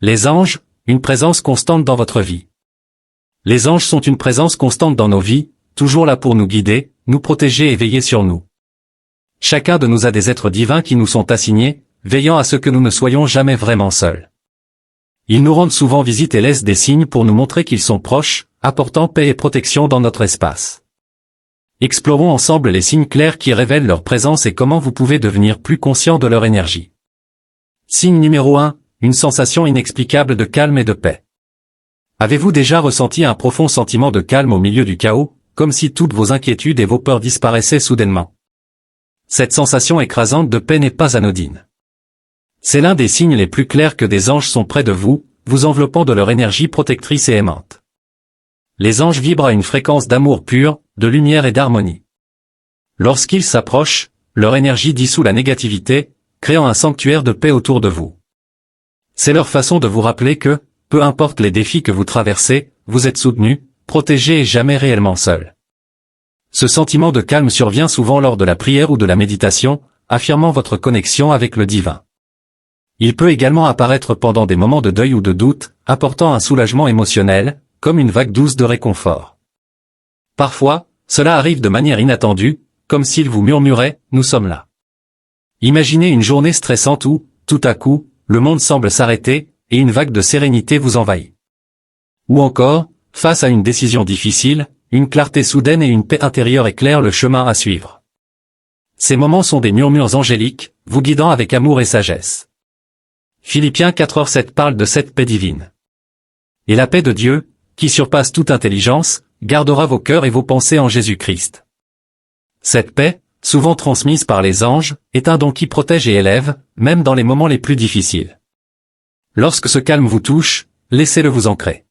Les anges, une présence constante dans votre vie. Les anges sont une présence constante dans nos vies, toujours là pour nous guider, nous protéger et veiller sur nous. Chacun de nous a des êtres divins qui nous sont assignés, veillant à ce que nous ne soyons jamais vraiment seuls. Ils nous rendent souvent visite et laissent des signes pour nous montrer qu'ils sont proches, apportant paix et protection dans notre espace. Explorons ensemble les signes clairs qui révèlent leur présence et comment vous pouvez devenir plus conscient de leur énergie. Signe numéro 1, une sensation inexplicable de calme et de paix. Avez-vous déjà ressenti un profond sentiment de calme au milieu du chaos, comme si toutes vos inquiétudes et vos peurs disparaissaient soudainement? Cette sensation écrasante de paix n'est pas anodine. C'est l'un des signes les plus clairs que des anges sont près de vous, vous enveloppant de leur énergie protectrice et aimante. Les anges vibrent à une fréquence d'amour pur, de lumière et d'harmonie. Lorsqu'ils s'approchent, leur énergie dissout la négativité, créant un sanctuaire de paix autour de vous. C'est leur façon de vous rappeler que, peu importe les défis que vous traversez, vous êtes soutenu, protégé et jamais réellement seul. Ce sentiment de calme survient souvent lors de la prière ou de la méditation, affirmant votre connexion avec le divin. Il peut également apparaître pendant des moments de deuil ou de doute, apportant un soulagement émotionnel, comme une vague douce de réconfort. Parfois, cela arrive de manière inattendue, comme s'il vous murmurait « Nous sommes là ». Imaginez une journée stressante où, tout à coup, le monde semble s'arrêter, et une vague de sérénité vous envahit. Ou encore, face à une décision difficile, une clarté soudaine et une paix intérieure éclairent le chemin à suivre. Ces moments sont des murmures angéliques, vous guidant avec amour et sagesse. Philippiens 4:7 parle de cette paix divine. Et la paix de Dieu, qui surpasse toute intelligence, gardera vos cœurs et vos pensées en Jésus-Christ. Cette paix, souvent transmise par les anges, est un don qui protège et élève, même dans les moments les plus difficiles. Lorsque ce calme vous touche, laissez-le vous ancrer.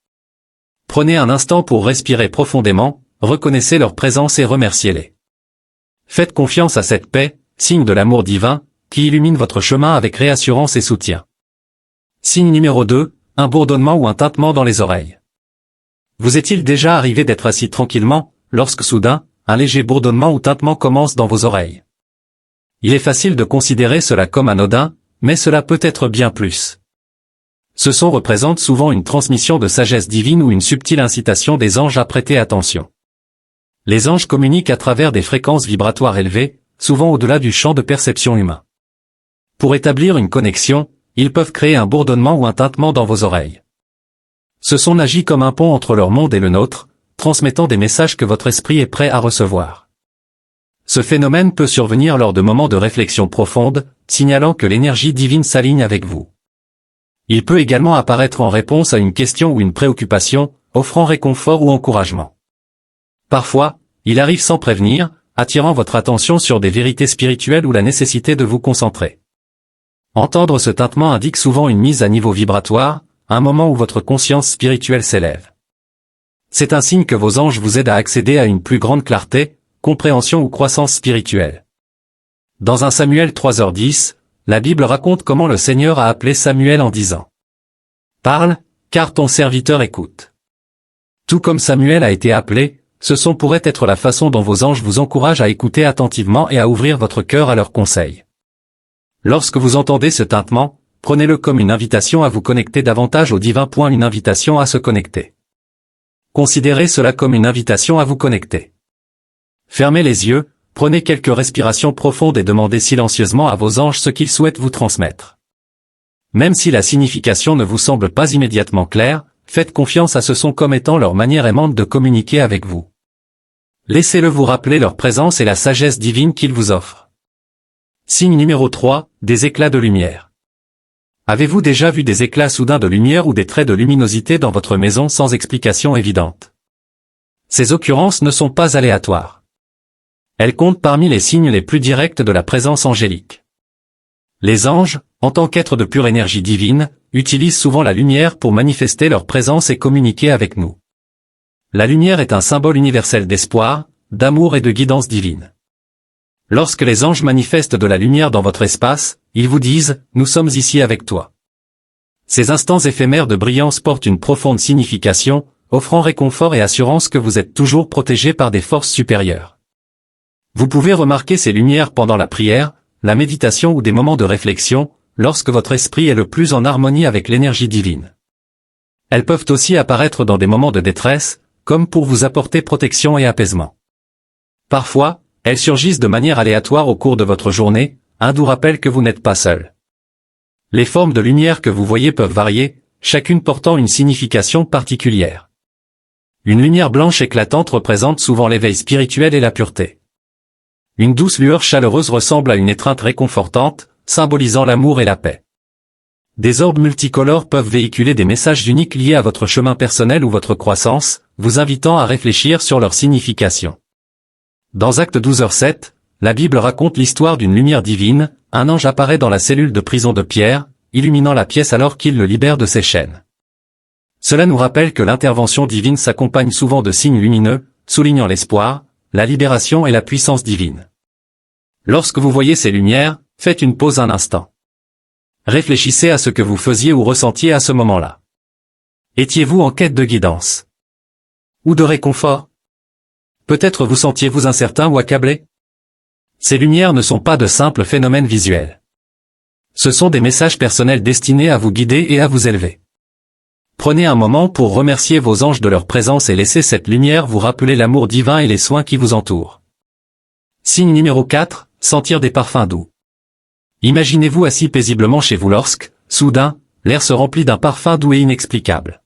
Prenez un instant pour respirer profondément, reconnaissez leur présence et remerciez-les. Faites confiance à cette paix, signe de l'amour divin, qui illumine votre chemin avec réassurance et soutien. Signe numéro 2, un bourdonnement ou un tintement dans les oreilles. Vous est-il déjà arrivé d'être assis tranquillement, lorsque soudain, un léger bourdonnement ou tintement commence dans vos oreilles? Il est facile de considérer cela comme anodin, mais cela peut être bien plus. Ce son représente souvent une transmission de sagesse divine ou une subtile incitation des anges à prêter attention. Les anges communiquent à travers des fréquences vibratoires élevées, souvent au-delà du champ de perception humain. Pour établir une connexion, ils peuvent créer un bourdonnement ou un tintement dans vos oreilles. Ce son agit comme un pont entre leur monde et le nôtre, transmettant des messages que votre esprit est prêt à recevoir. Ce phénomène peut survenir lors de moments de réflexion profonde, signalant que l'énergie divine s'aligne avec vous. Il peut également apparaître en réponse à une question ou une préoccupation, offrant réconfort ou encouragement. Parfois, il arrive sans prévenir, attirant votre attention sur des vérités spirituelles ou la nécessité de vous concentrer. Entendre ce tintement indique souvent une mise à niveau vibratoire, un moment où votre conscience spirituelle s'élève. C'est un signe que vos anges vous aident à accéder à une plus grande clarté, compréhension ou croissance spirituelle. Dans 1 Samuel 3h10, la Bible raconte comment le Seigneur a appelé Samuel en disant « Parle, car ton serviteur écoute. » Tout comme Samuel a été appelé, ce son pourrait être la façon dont vos anges vous encouragent à écouter attentivement et à ouvrir votre cœur à leurs conseils. Lorsque vous entendez ce tintement, prenez-le comme une invitation à vous connecter davantage au divin. Une invitation à se connecter. Considérez cela comme une invitation à vous connecter. Fermez les yeux, prenez quelques respirations profondes et demandez silencieusement à vos anges ce qu'ils souhaitent vous transmettre. Même si la signification ne vous semble pas immédiatement claire, faites confiance à ce son comme étant leur manière aimante de communiquer avec vous. Laissez-le vous rappeler leur présence et la sagesse divine qu'ils vous offrent. Signe numéro 3, des éclats de lumière. Avez-vous déjà vu des éclats soudains de lumière ou des traits de luminosité dans votre maison sans explication évidente? Ces occurrences ne sont pas aléatoires. Elles comptent parmi les signes les plus directs de la présence angélique. Les anges, en tant qu'êtres de pure énergie divine, utilisent souvent la lumière pour manifester leur présence et communiquer avec nous. La lumière est un symbole universel d'espoir, d'amour et de guidance divine. Lorsque les anges manifestent de la lumière dans votre espace, ils vous disent « Nous sommes ici avec toi ». Ces instants éphémères de brillance portent une profonde signification, offrant réconfort et assurance que vous êtes toujours protégé par des forces supérieures. Vous pouvez remarquer ces lumières pendant la prière, la méditation ou des moments de réflexion, lorsque votre esprit est le plus en harmonie avec l'énergie divine. Elles peuvent aussi apparaître dans des moments de détresse, comme pour vous apporter protection et apaisement. Parfois, elles surgissent de manière aléatoire au cours de votre journée, un doux rappel que vous n'êtes pas seul. Les formes de lumière que vous voyez peuvent varier, chacune portant une signification particulière. Une lumière blanche éclatante représente souvent l'éveil spirituel et la pureté. Une douce lueur chaleureuse ressemble à une étreinte réconfortante, symbolisant l'amour et la paix. Des orbes multicolores peuvent véhiculer des messages uniques liés à votre chemin personnel ou votre croissance, vous invitant à réfléchir sur leur signification. Dans Actes 12h7, la Bible raconte l'histoire d'une lumière divine, un ange apparaît dans la cellule de prison de Pierre, illuminant la pièce alors qu'il le libère de ses chaînes. Cela nous rappelle que l'intervention divine s'accompagne souvent de signes lumineux, soulignant l'espoir, la libération et la puissance divine. Lorsque vous voyez ces lumières, faites une pause un instant. Réfléchissez à ce que vous faisiez ou ressentiez à ce moment-là. Étiez-vous en quête de guidance? Ou de réconfort? Peut-être vous sentiez-vous incertain ou accablé? Ces lumières ne sont pas de simples phénomènes visuels. Ce sont des messages personnels destinés à vous guider et à vous élever. Prenez un moment pour remercier vos anges de leur présence et laissez cette lumière vous rappeler l'amour divin et les soins qui vous entourent. Signe numéro 4, sentir des parfums doux. Imaginez-vous assis paisiblement chez vous lorsque, soudain, l'air se remplit d'un parfum doux et inexplicable.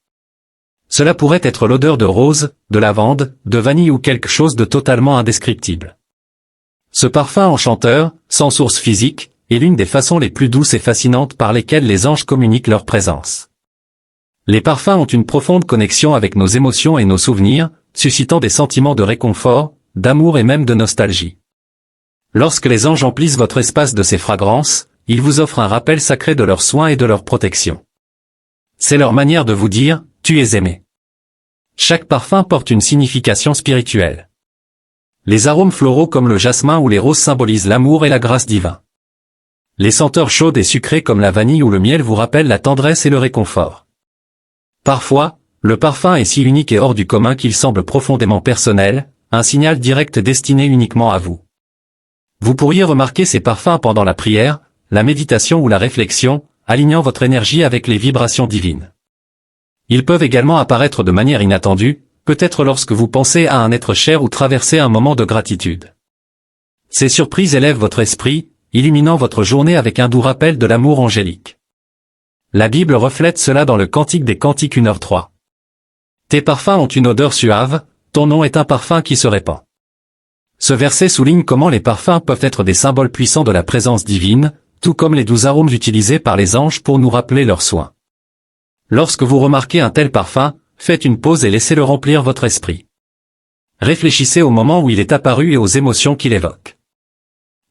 Cela pourrait être l'odeur de rose, de lavande, de vanille ou quelque chose de totalement indescriptible. Ce parfum enchanteur, sans source physique, est l'une des façons les plus douces et fascinantes par lesquelles les anges communiquent leur présence. Les parfums ont une profonde connexion avec nos émotions et nos souvenirs, suscitant des sentiments de réconfort, d'amour et même de nostalgie. Lorsque les anges emplissent votre espace de ces fragrances, ils vous offrent un rappel sacré de leurs soins et de leur protection. C'est leur manière de vous dire, tu es aimé. Chaque parfum porte une signification spirituelle. Les arômes floraux comme le jasmin ou les roses symbolisent l'amour et la grâce divine. Les senteurs chaudes et sucrées comme la vanille ou le miel vous rappellent la tendresse et le réconfort. Parfois, le parfum est si unique et hors du commun qu'il semble profondément personnel, un signal direct destiné uniquement à vous. Vous pourriez remarquer ces parfums pendant la prière, la méditation ou la réflexion, alignant votre énergie avec les vibrations divines. Ils peuvent également apparaître de manière inattendue, peut-être lorsque vous pensez à un être cher ou traversez un moment de gratitude. Ces surprises élèvent votre esprit, illuminant votre journée avec un doux rappel de l'amour angélique. La Bible reflète cela dans le Cantique des Cantiques 1h3. Tes parfums ont une odeur suave, ton nom est un parfum qui se répand. Ce verset souligne comment les parfums peuvent être des symboles puissants de la présence divine, tout comme les doux arômes utilisés par les anges pour nous rappeler leurs soins. Lorsque vous remarquez un tel parfum, faites une pause et laissez-le remplir votre esprit. Réfléchissez au moment où il est apparu et aux émotions qu'il évoque.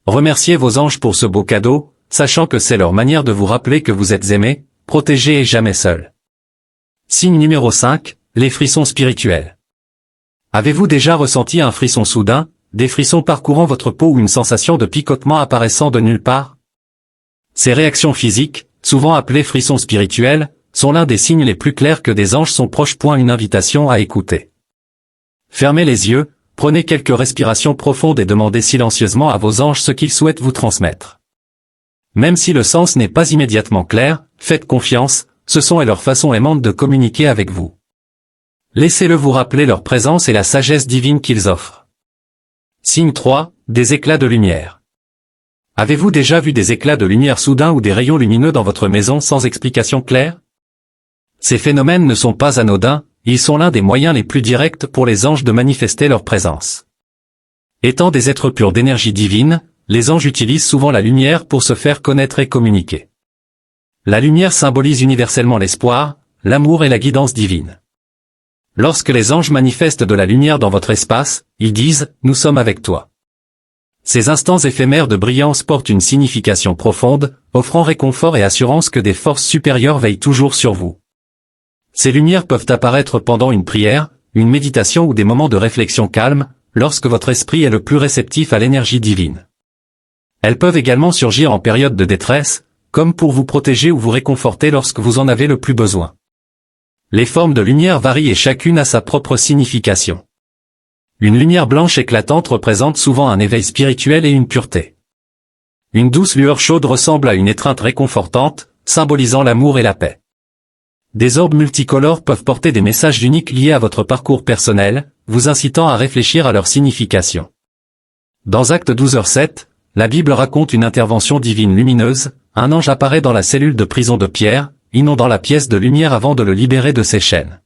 Remerciez vos anges pour ce beau cadeau, sachant que c'est leur manière de vous rappeler que vous êtes aimé, protégé et jamais seul. Signe numéro 5, les frissons spirituels. Avez-vous déjà ressenti un frisson soudain, des frissons parcourant votre peau ou une sensation de picotement apparaissant de nulle part? Ces réactions physiques, souvent appelées frissons spirituels, sont l'un des signes les plus clairs que des anges sont proches. Une invitation à écouter. Fermez les yeux, prenez quelques respirations profondes et demandez silencieusement à vos anges ce qu'ils souhaitent vous transmettre. Même si le sens n'est pas immédiatement clair, faites confiance, ce sont leur façon aimante de communiquer avec vous. Laissez-le vous rappeler leur présence et la sagesse divine qu'ils offrent. Signe 3, des éclats de lumière. Avez-vous déjà vu des éclats de lumière soudains ou des rayons lumineux dans votre maison sans explication claire? Ces phénomènes ne sont pas anodins, ils sont l'un des moyens les plus directs pour les anges de manifester leur présence. Étant des êtres purs d'énergie divine, les anges utilisent souvent la lumière pour se faire connaître et communiquer. La lumière symbolise universellement l'espoir, l'amour et la guidance divine. Lorsque les anges manifestent de la lumière dans votre espace, ils disent « Nous sommes avec toi ». Ces instants éphémères de brillance portent une signification profonde, offrant réconfort et assurance que des forces supérieures veillent toujours sur vous. Ces lumières peuvent apparaître pendant une prière, une méditation ou des moments de réflexion calme, lorsque votre esprit est le plus réceptif à l'énergie divine. Elles peuvent également surgir en période de détresse, comme pour vous protéger ou vous réconforter lorsque vous en avez le plus besoin. Les formes de lumière varient et chacune a sa propre signification. Une lumière blanche éclatante représente souvent un éveil spirituel et une pureté. Une douce lueur chaude ressemble à une étreinte réconfortante, symbolisant l'amour et la paix. Des orbes multicolores peuvent porter des messages uniques liés à votre parcours personnel, vous incitant à réfléchir à leur signification. Dans Actes 12h7, la Bible raconte une intervention divine lumineuse, un ange apparaît dans la cellule de prison de Pierre, inondant la pièce de lumière avant de le libérer de ses chaînes.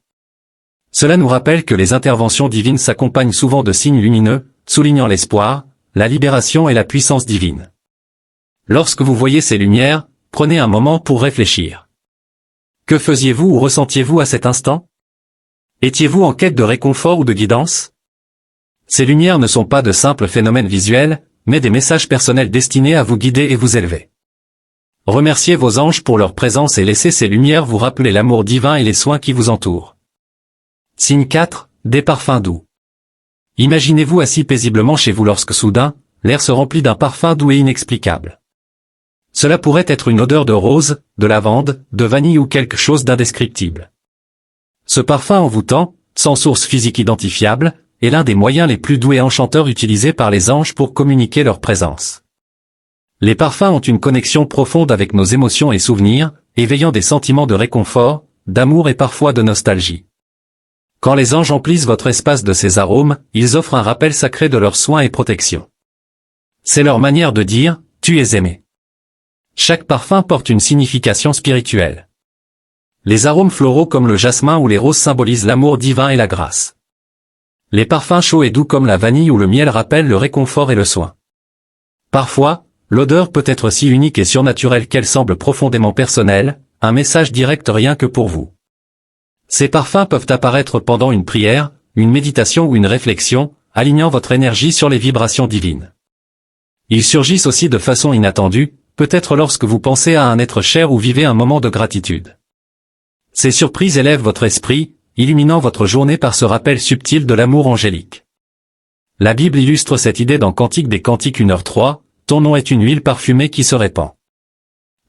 Cela nous rappelle que les interventions divines s'accompagnent souvent de signes lumineux, soulignant l'espoir, la libération et la puissance divine. Lorsque vous voyez ces lumières, prenez un moment pour réfléchir. Que faisiez-vous ou ressentiez-vous à cet instant? Étiez-vous en quête de réconfort ou de guidance? Ces lumières ne sont pas de simples phénomènes visuels, mais des messages personnels destinés à vous guider et vous élever. Remerciez vos anges pour leur présence et laissez ces lumières vous rappeler l'amour divin et les soins qui vous entourent. Signe 4, des parfums doux. Imaginez-vous assis paisiblement chez vous lorsque soudain, l'air se remplit d'un parfum doux et inexplicable. Cela pourrait être une odeur de rose, de lavande, de vanille ou quelque chose d'indescriptible. Ce parfum envoûtant, sans source physique identifiable, est l'un des moyens les plus doux et enchanteurs utilisés par les anges pour communiquer leur présence. Les parfums ont une connexion profonde avec nos émotions et souvenirs, éveillant des sentiments de réconfort, d'amour et parfois de nostalgie. Quand les anges emplissent votre espace de ces arômes, ils offrent un rappel sacré de leurs soins et protection. C'est leur manière de dire « Tu es aimé ». Chaque parfum porte une signification spirituelle. Les arômes floraux comme le jasmin ou les roses symbolisent l'amour divin et la grâce. Les parfums chauds et doux comme la vanille ou le miel rappellent le réconfort et le soin. Parfois, l'odeur peut être si unique et surnaturelle qu'elle semble profondément personnelle, un message direct rien que pour vous. Ces parfums peuvent apparaître pendant une prière, une méditation ou une réflexion, alignant votre énergie sur les vibrations divines. Ils surgissent aussi de façon inattendue, peut-être lorsque vous pensez à un être cher ou vivez un moment de gratitude. Ces surprises élèvent votre esprit, illuminant votre journée par ce rappel subtil de l'amour angélique. La Bible illustre cette idée dans Cantique des Cantiques 1h3, « Ton nom est une huile parfumée qui se répand ».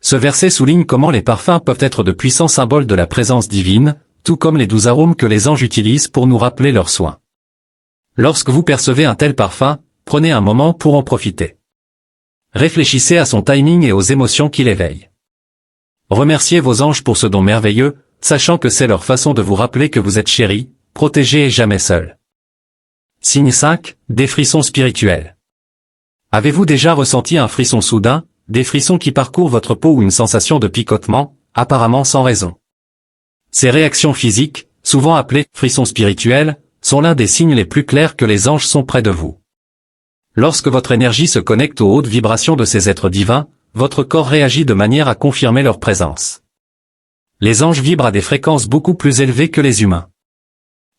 Ce verset souligne comment les parfums peuvent être de puissants symboles de la présence divine, tout comme les doux arômes que les anges utilisent pour nous rappeler leurs soins. Lorsque vous percevez un tel parfum, prenez un moment pour en profiter. Réfléchissez à son timing et aux émotions qu'il éveille. Remerciez vos anges pour ce don merveilleux, sachant que c'est leur façon de vous rappeler que vous êtes chéri, protégé et jamais seul. Signe 5, des frissons spirituels. Avez-vous déjà ressenti un frisson soudain, des frissons qui parcourent votre peau ou une sensation de picotement, apparemment sans raison? Ces réactions physiques, souvent appelées frissons spirituels, sont l'un des signes les plus clairs que les anges sont près de vous. Lorsque votre énergie se connecte aux hautes vibrations de ces êtres divins, votre corps réagit de manière à confirmer leur présence. Les anges vibrent à des fréquences beaucoup plus élevées que les humains.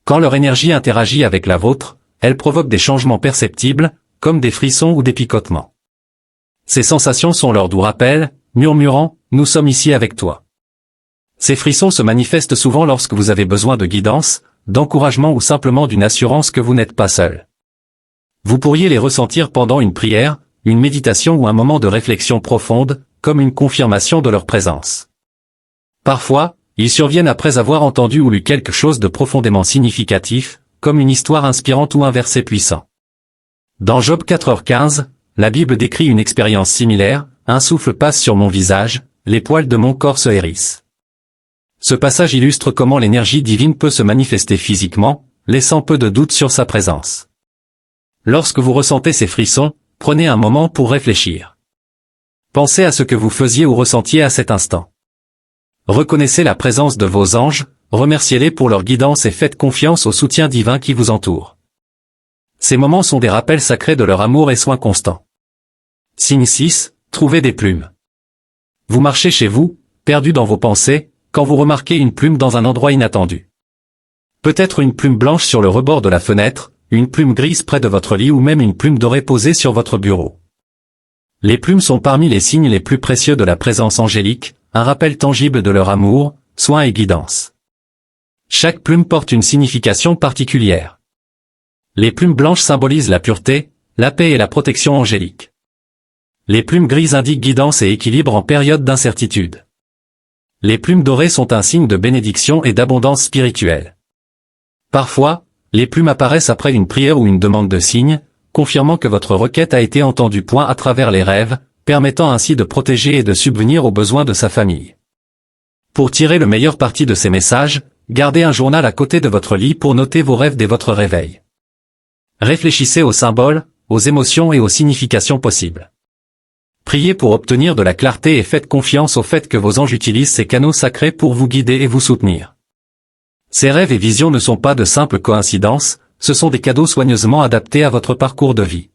Quand leur énergie interagit avec la vôtre, elle provoque des changements perceptibles, comme des frissons ou des picotements. Ces sensations sont leur doux rappel, murmurant « Nous sommes ici avec toi ». Ces frissons se manifestent souvent lorsque vous avez besoin de guidance, d'encouragement ou simplement d'une assurance que vous n'êtes pas seul. Vous pourriez les ressentir pendant une prière, une méditation ou un moment de réflexion profonde, comme une confirmation de leur présence. Parfois, ils surviennent après avoir entendu ou lu quelque chose de profondément significatif, comme une histoire inspirante ou un verset puissant. Dans Job 4h15, la Bible décrit une expérience similaire, « Un souffle passe sur mon visage, les poils de mon corps se hérissent ». Ce passage illustre comment l'énergie divine peut se manifester physiquement, laissant peu de doute sur sa présence. Lorsque vous ressentez ces frissons, prenez un moment pour réfléchir. Pensez à ce que vous faisiez ou ressentiez à cet instant. Reconnaissez la présence de vos anges, remerciez-les pour leur guidance et faites confiance au soutien divin qui vous entoure. Ces moments sont des rappels sacrés de leur amour et soin constant. Signe 6, trouvez des plumes. Vous marchez chez vous, perdu dans vos pensées, quand vous remarquez une plume dans un endroit inattendu. Peut-être une plume blanche sur le rebord de la fenêtre, une plume grise près de votre lit ou même une plume dorée posée sur votre bureau. Les plumes sont parmi les signes les plus précieux de la présence angélique, un rappel tangible de leur amour, soin et guidance. Chaque plume porte une signification particulière. Les plumes blanches symbolisent la pureté, la paix et la protection angélique. Les plumes grises indiquent guidance et équilibre en période d'incertitude. Les plumes dorées sont un signe de bénédiction et d'abondance spirituelle. Parfois, les plumes apparaissent après une prière ou une demande de signe, confirmant que votre requête a été entendue. À travers les rêves, permettant ainsi de protéger et de subvenir aux besoins de sa famille. Pour tirer le meilleur parti de ces messages, gardez un journal à côté de votre lit pour noter vos rêves dès votre réveil. Réfléchissez aux symboles, aux émotions et aux significations possibles. Priez pour obtenir de la clarté et faites confiance au fait que vos anges utilisent ces canaux sacrés pour vous guider et vous soutenir. Ces rêves et visions ne sont pas de simples coïncidences, ce sont des cadeaux soigneusement adaptés à votre parcours de vie.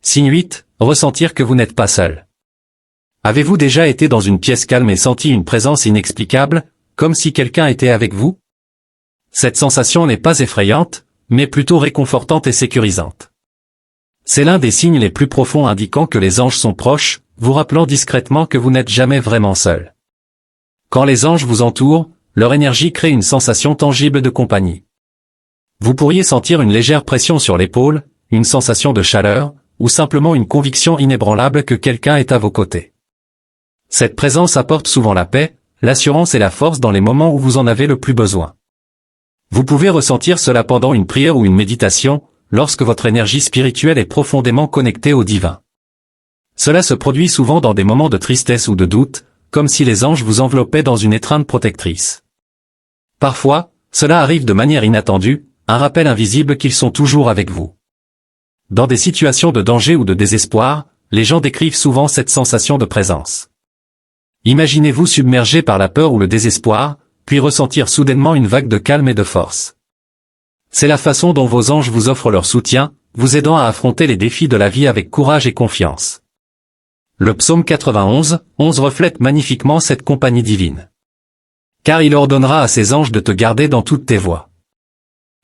Signe 8, ressentir que vous n'êtes pas seul. Avez-vous déjà été dans une pièce calme et senti une présence inexplicable, comme si quelqu'un était avec vous? Cette sensation n'est pas effrayante, mais plutôt réconfortante et sécurisante. C'est l'un des signes les plus profonds indiquant que les anges sont proches, vous rappelant discrètement que vous n'êtes jamais vraiment seul. Quand les anges vous entourent, leur énergie crée une sensation tangible de compagnie. Vous pourriez sentir une légère pression sur l'épaule, une sensation de chaleur, ou simplement une conviction inébranlable que quelqu'un est à vos côtés. Cette présence apporte souvent la paix, l'assurance et la force dans les moments où vous en avez le plus besoin. Vous pouvez ressentir cela pendant une prière ou une méditation, lorsque votre énergie spirituelle est profondément connectée au divin. Cela se produit souvent dans des moments de tristesse ou de doute, comme si les anges vous enveloppaient dans une étreinte protectrice. Parfois, cela arrive de manière inattendue, un rappel invisible qu'ils sont toujours avec vous. Dans des situations de danger ou de désespoir, les gens décrivent souvent cette sensation de présence. Imaginez-vous submergé par la peur ou le désespoir, puis ressentir soudainement une vague de calme et de force. C'est la façon dont vos anges vous offrent leur soutien, vous aidant à affronter les défis de la vie avec courage et confiance. Le psaume 91, 11 reflète magnifiquement cette compagnie divine. Car il ordonnera à ses anges de te garder dans toutes tes voies.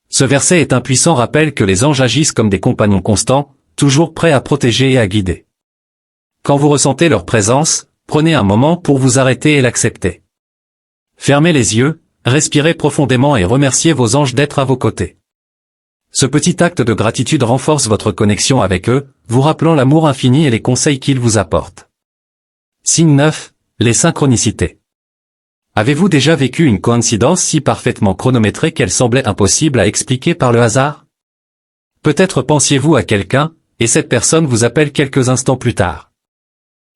Ce verset est un puissant rappel que les anges agissent comme des compagnons constants, toujours prêts à protéger et à guider. Quand vous ressentez leur présence, prenez un moment pour vous arrêter et l'accepter. Fermez les yeux, respirez profondément et remerciez vos anges d'être à vos côtés. Ce petit acte de gratitude renforce votre connexion avec eux, vous rappelant l'amour infini et les conseils qu'ils vous apportent. Signe 9, les synchronicités. Avez-vous déjà vécu une coïncidence si parfaitement chronométrée qu'elle semblait impossible à expliquer par le hasard? Peut-être pensiez-vous à quelqu'un, et cette personne vous appelle quelques instants plus tard.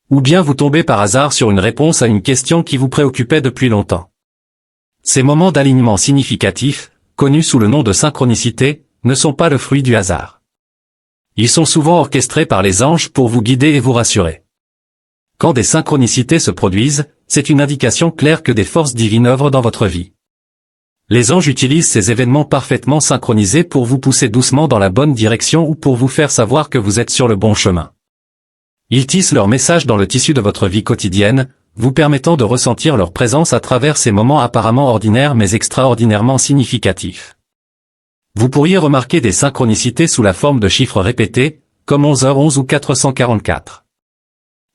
Ou bien vous tombez par hasard sur une réponse à une question qui vous préoccupait depuis longtemps. Ces moments d'alignement significatifs, connus sous le nom de synchronicité, ne sont pas le fruit du hasard. Ils sont souvent orchestrés par les anges pour vous guider et vous rassurer. Quand des synchronicités se produisent, c'est une indication claire que des forces divines œuvrent dans votre vie. Les anges utilisent ces événements parfaitement synchronisés pour vous pousser doucement dans la bonne direction ou pour vous faire savoir que vous êtes sur le bon chemin. Ils tissent leur message dans le tissu de votre vie quotidienne, vous permettant de ressentir leur présence à travers ces moments apparemment ordinaires mais extraordinairement significatifs. Vous pourriez remarquer des synchronicités sous la forme de chiffres répétés, comme 11h11 ou 444.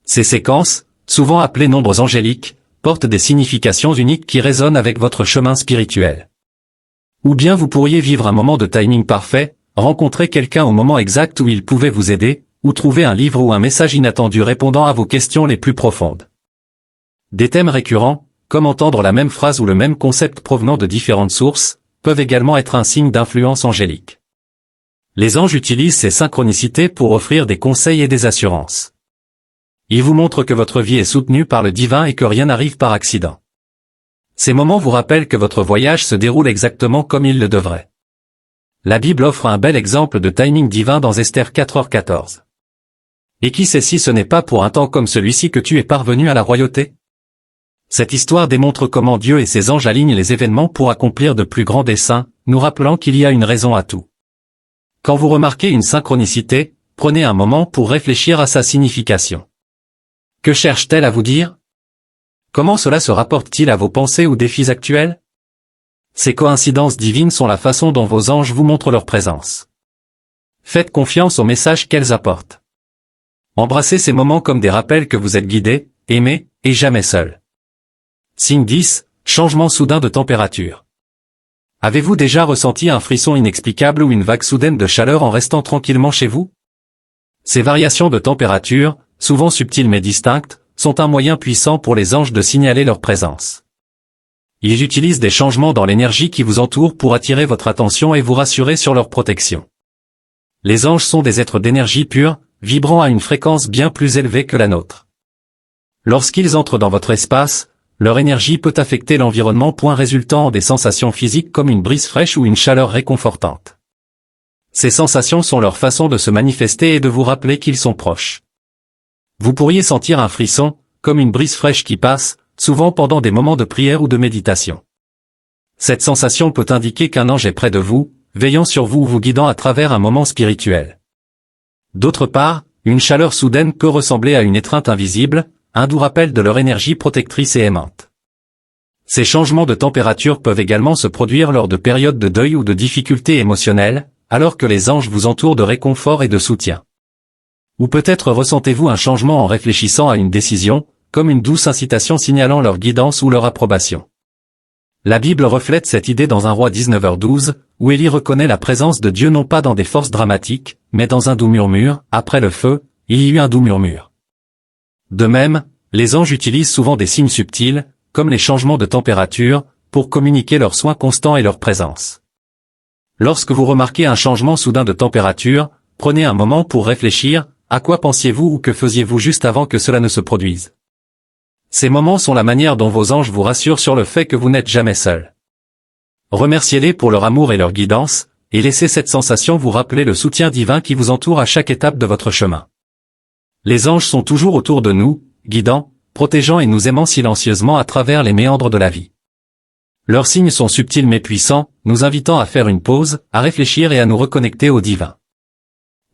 Ces séquences, souvent appelées nombres angéliques, portent des significations uniques qui résonnent avec votre chemin spirituel. Ou bien vous pourriez vivre un moment de timing parfait, rencontrer quelqu'un au moment exact où il pouvait vous aider, ou trouver un livre ou un message inattendu répondant à vos questions les plus profondes. Des thèmes récurrents, comme entendre la même phrase ou le même concept provenant de différentes sources, peuvent également être un signe d'influence angélique. Les anges utilisent ces synchronicités pour offrir des conseils et des assurances. Ils vous montrent que votre vie est soutenue par le divin et que rien n'arrive par accident. Ces moments vous rappellent que votre voyage se déroule exactement comme il le devrait. La Bible offre un bel exemple de timing divin dans Esther 4h14. Et qui sait si ce n'est pas pour un temps comme celui-ci que tu es parvenu à la royauté? Cette histoire démontre comment Dieu et ses anges alignent les événements pour accomplir de plus grands desseins, nous rappelant qu'il y a une raison à tout. Quand vous remarquez une synchronicité, prenez un moment pour réfléchir à sa signification. Que cherche-t-elle à vous dire? Comment cela se rapporte-t-il à vos pensées ou défis actuels? Ces coïncidences divines sont la façon dont vos anges vous montrent leur présence. Faites confiance au message qu'elles apportent. Embrassez ces moments comme des rappels que vous êtes guidés, aimés, et jamais seuls. Signe 10, changement soudain de température. Avez-vous déjà ressenti un frisson inexplicable ou une vague soudaine de chaleur en restant tranquillement chez vous? Ces variations de température, souvent subtiles mais distinctes, sont un moyen puissant pour les anges de signaler leur présence. Ils utilisent des changements dans l'énergie qui vous entoure pour attirer votre attention et vous rassurer sur leur protection. Les anges sont des êtres d'énergie pure, vibrant à une fréquence bien plus élevée que la nôtre. Lorsqu'ils entrent dans votre espace, leur énergie peut affecter l'environnement, résultant en des sensations physiques comme une brise fraîche ou une chaleur réconfortante. Ces sensations sont leur façon de se manifester et de vous rappeler qu'ils sont proches. Vous pourriez sentir un frisson, comme une brise fraîche qui passe, souvent pendant des moments de prière ou de méditation. Cette sensation peut indiquer qu'un ange est près de vous, veillant sur vous ou vous guidant à travers un moment spirituel. D'autre part, une chaleur soudaine peut ressembler à une étreinte invisible, un doux rappel de leur énergie protectrice et aimante. Ces changements de température peuvent également se produire lors de périodes de deuil ou de difficultés émotionnelles, alors que les anges vous entourent de réconfort et de soutien. Ou peut-être ressentez-vous un changement en réfléchissant à une décision, comme une douce incitation signalant leur guidance ou leur approbation. La Bible reflète cette idée dans 1 Roi 19h12, où Élie reconnaît la présence de Dieu non pas dans des forces dramatiques, mais dans un doux murmure. Après le feu, il y eut un doux murmure. De même, les anges utilisent souvent des signes subtils, comme les changements de température, pour communiquer leurs soins constants et leur présence. Lorsque vous remarquez un changement soudain de température, prenez un moment pour réfléchir, à quoi pensiez-vous ou que faisiez-vous juste avant que cela ne se produise? Ces moments sont la manière dont vos anges vous rassurent sur le fait que vous n'êtes jamais seul. Remerciez-les pour leur amour et leur guidance, et laissez cette sensation vous rappeler le soutien divin qui vous entoure à chaque étape de votre chemin. Les anges sont toujours autour de nous, guidant, protégeant et nous aimant silencieusement à travers les méandres de la vie. Leurs signes sont subtils mais puissants, nous invitant à faire une pause, à réfléchir et à nous reconnecter au divin.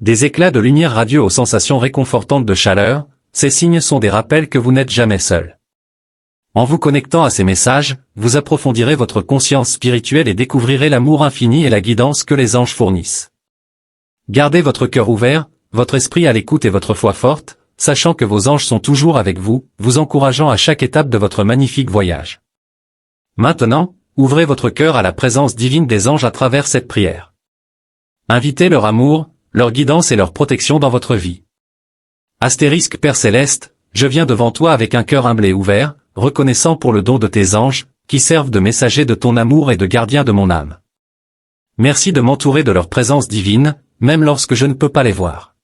Des éclats de lumière radieux aux sensations réconfortantes de chaleur, ces signes sont des rappels que vous n'êtes jamais seul. En vous connectant à ces messages, vous approfondirez votre conscience spirituelle et découvrirez l'amour infini et la guidance que les anges fournissent. Gardez votre cœur ouvert, votre esprit à l'écoute et votre foi forte, sachant que vos anges sont toujours avec vous, vous encourageant à chaque étape de votre magnifique voyage. Maintenant, ouvrez votre cœur à la présence divine des anges à travers cette prière. Invitez leur amour, leur guidance et leur protection dans votre vie. Astérisque Père Céleste, je viens devant toi avec un cœur humble et ouvert, reconnaissant pour le don de tes anges, qui servent de messagers de ton amour et de gardiens de mon âme. Merci de m'entourer de leur présence divine, même lorsque je ne peux pas les voir.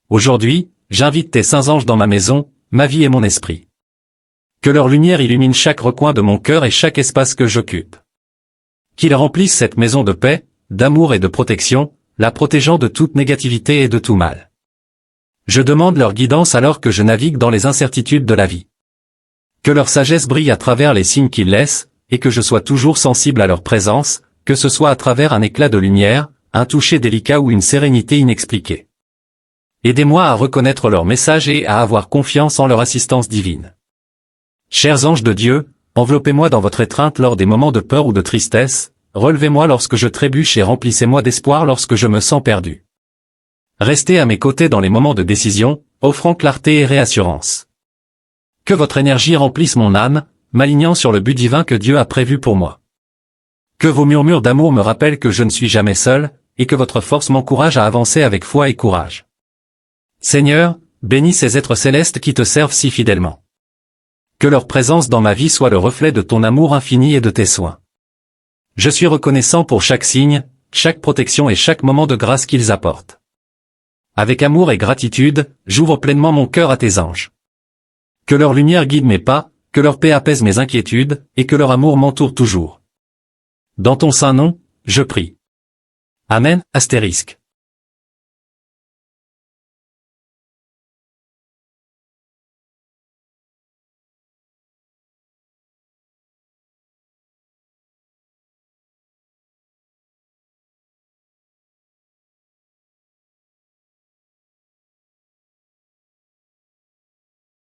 Aujourd'hui, j'invite tes saints anges dans ma maison, ma vie et mon esprit. Que leur lumière illumine chaque recoin de mon cœur et chaque espace que j'occupe. Qu'ils remplissent cette maison de paix, d'amour et de protection, la protégeant de toute négativité et de tout mal. Je demande leur guidance alors que je navigue dans les incertitudes de la vie. Que leur sagesse brille à travers les signes qu'ils laissent, et que je sois toujours sensible à leur présence, que ce soit à travers un éclat de lumière, un toucher délicat ou une sérénité inexpliquée. Aidez-moi à reconnaître leur message et à avoir confiance en leur assistance divine. Chers anges de Dieu, enveloppez-moi dans votre étreinte lors des moments de peur ou de tristesse, relevez-moi lorsque je trébuche et remplissez-moi d'espoir lorsque je me sens perdu. Restez à mes côtés dans les moments de décision, offrant clarté et réassurance. Que votre énergie remplisse mon âme, m'alignant sur le but divin que Dieu a prévu pour moi. Que vos murmures d'amour me rappellent que je ne suis jamais seul, et que votre force m'encourage à avancer avec foi et courage. Seigneur, bénis ces êtres célestes qui te servent si fidèlement. Que leur présence dans ma vie soit le reflet de ton amour infini et de tes soins. Je suis reconnaissant pour chaque signe, chaque protection et chaque moment de grâce qu'ils apportent. Avec amour et gratitude, j'ouvre pleinement mon cœur à tes anges. Que leur lumière guide mes pas, que leur paix apaise mes inquiétudes, et que leur amour m'entoure toujours. Dans ton saint nom, je prie. Amen, astérisque.